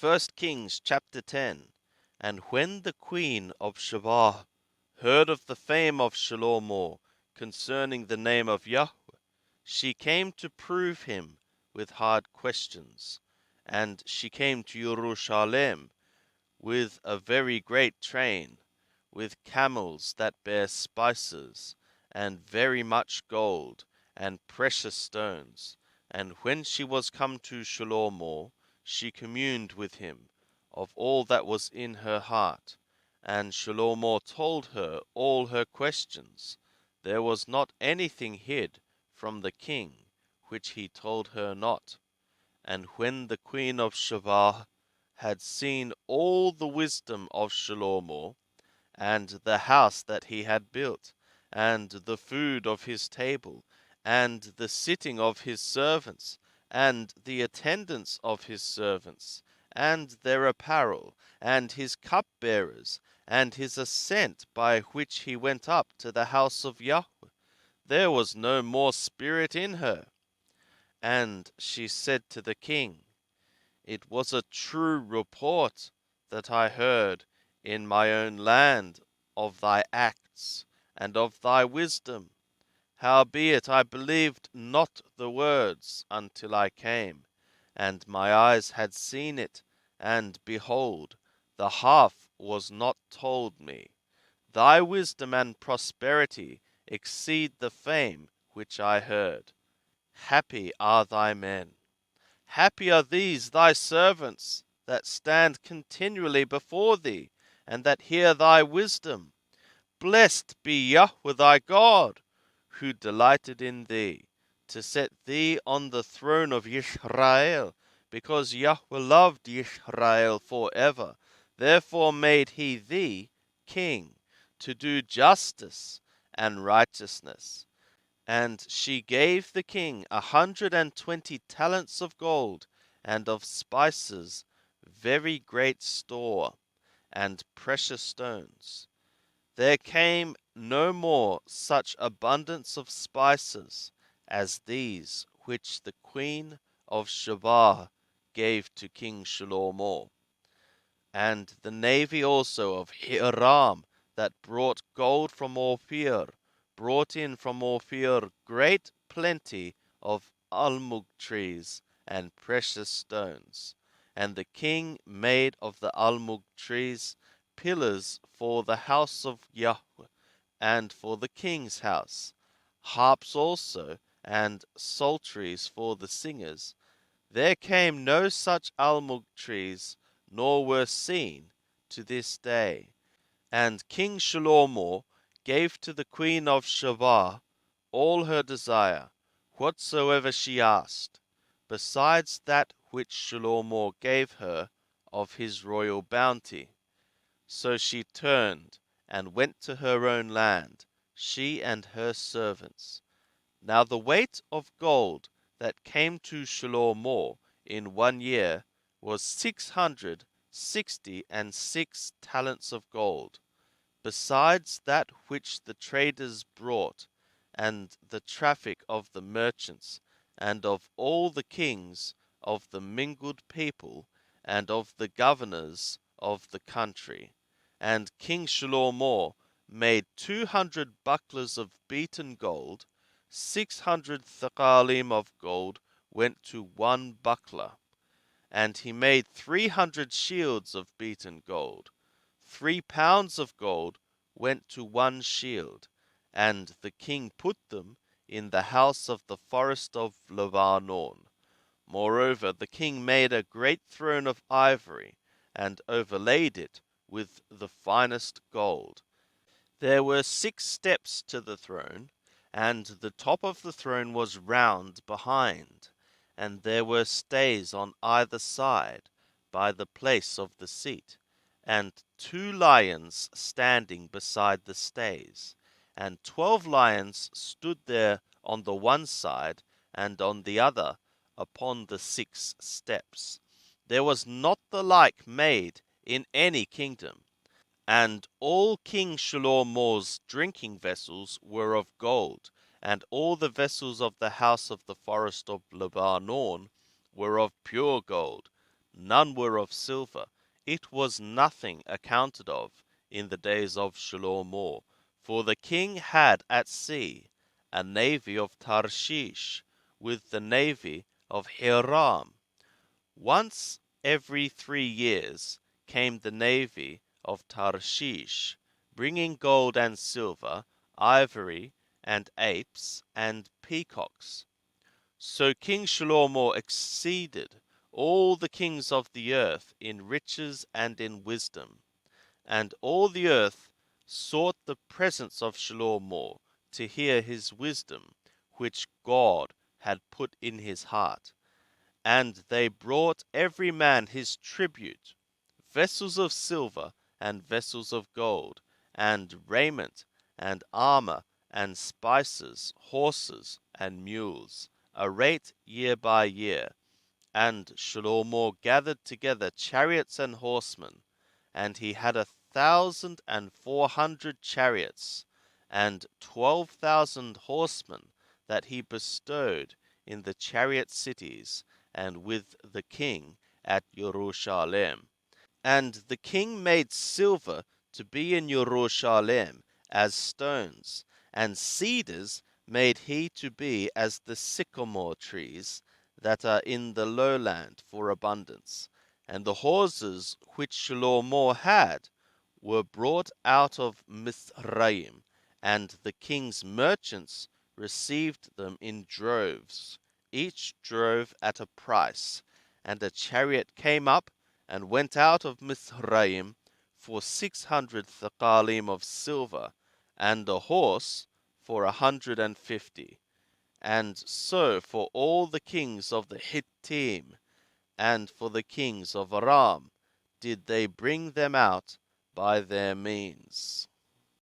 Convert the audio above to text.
First Kings chapter 10. And when the queen of Sheba heard of the fame of Shlomo concerning the name of Yahweh, she came to prove him with hard questions. And she came to Jerusalem with a very great train, with camels that bear spices, and very much gold, and precious stones. And when she was come to Shlomo, she communed with him of all that was in her heart. And Shlomo told her all her questions. There was not anything hid from the king, which he told her not. And when the queen of Sheba had seen all the wisdom of Shlomo, and the house that he had built, and the food of his table, and the sitting of his servants, and the attendance of his servants, and their apparel, and his cupbearers, and his ascent by which he went up to the house of Yahweh, there was no more spirit in her. And she said to the king, It was a true report that I heard in my own land of thy acts and of thy wisdom. Howbeit I believed not the words until I came, and my eyes had seen it, and behold, the half was not told me. Thy wisdom and prosperity exceed the fame which I heard. Happy are thy men. Happy are these thy servants that stand continually before thee, and that hear thy wisdom. Blessed be Yahweh thy God, who delighted in thee, to set thee on the throne of Yisrael, because Yahweh loved Yisrael forever. Therefore made he thee king, to do justice and righteousness. And she gave the king 120 talents of gold, and of spices very great store, and precious stones. There came no more such abundance of spices as these which the queen of Sheba gave to King Shlomo. And the navy also of Hiram that brought gold from Ophir brought in from Ophir great plenty of almug trees and precious stones. And the king made of the almug trees pillars for the house of Yahweh, and for the king's house, harps also, and psalteries for the singers. There came no such almug trees, nor were seen to this day. And King Shlomo gave to the queen of Sheba all her desire, whatsoever she asked, besides that which Shlomo gave her of his royal bounty. So she turned and went to her own land, she and her servants. Now the weight of gold that came to Shlomo in 1 year was 666 talents of gold, besides that which the traders brought, and the traffic of the merchants, and of all the kings of the mingled people, and of the governors of the country. And King Shlomo made 200 bucklers of beaten gold. 600 thekalim of gold went to one buckler. And he made 300 shields of beaten gold. 3 pounds of gold went to one shield. And the king put them in the house of the forest of Lebanon. Moreover, the king made a great throne of ivory, and overlaid it with the finest gold. There were 6 steps to the throne, and the top of the throne was round behind, and there were stays on either side by the place of the seat, and 2 lions standing beside the stays, and 12 lions stood there on the one side and on the other upon the 6 steps. There was not the like made in any kingdom. And all King Shlomo's drinking vessels were of gold, and all the vessels of the house of the forest of Lebanon were of pure gold. none were of silver. It was nothing accounted of in the days of Shalom. For the king had at sea a navy of Tarshish, with the navy of Hiram. Once every 3 years came the navy of Tarshish, bringing gold and silver, ivory, and apes, and peacocks. So King Shlomo exceeded all the kings of the earth in riches and in wisdom. And all the earth sought the presence of Shlomo to hear his wisdom, which God had put in his heart. And they brought every man his tribute, vessels of silver, and vessels of gold, and raiment, and armor, and spices, horses, and mules, a rate year by year. And Shlomo gathered together chariots and horsemen, and he had 1,400 chariots, and 12,000 horsemen that he bestowed in the chariot cities, and with the king at Jerusalem. And the king made silver to be in Jerusalem as stones, and cedars made he to be as the sycamore trees that are in the lowland for abundance. And the horses which Shlomo had were brought out of Mizraim, and the king's merchants received them in droves, each drove at a price. And a chariot came up and went out of Mizraim for 600 thekalim of silver, and a horse for 150. And so for all the kings of the Hittim, and for the kings of Aram, did they bring them out by their means.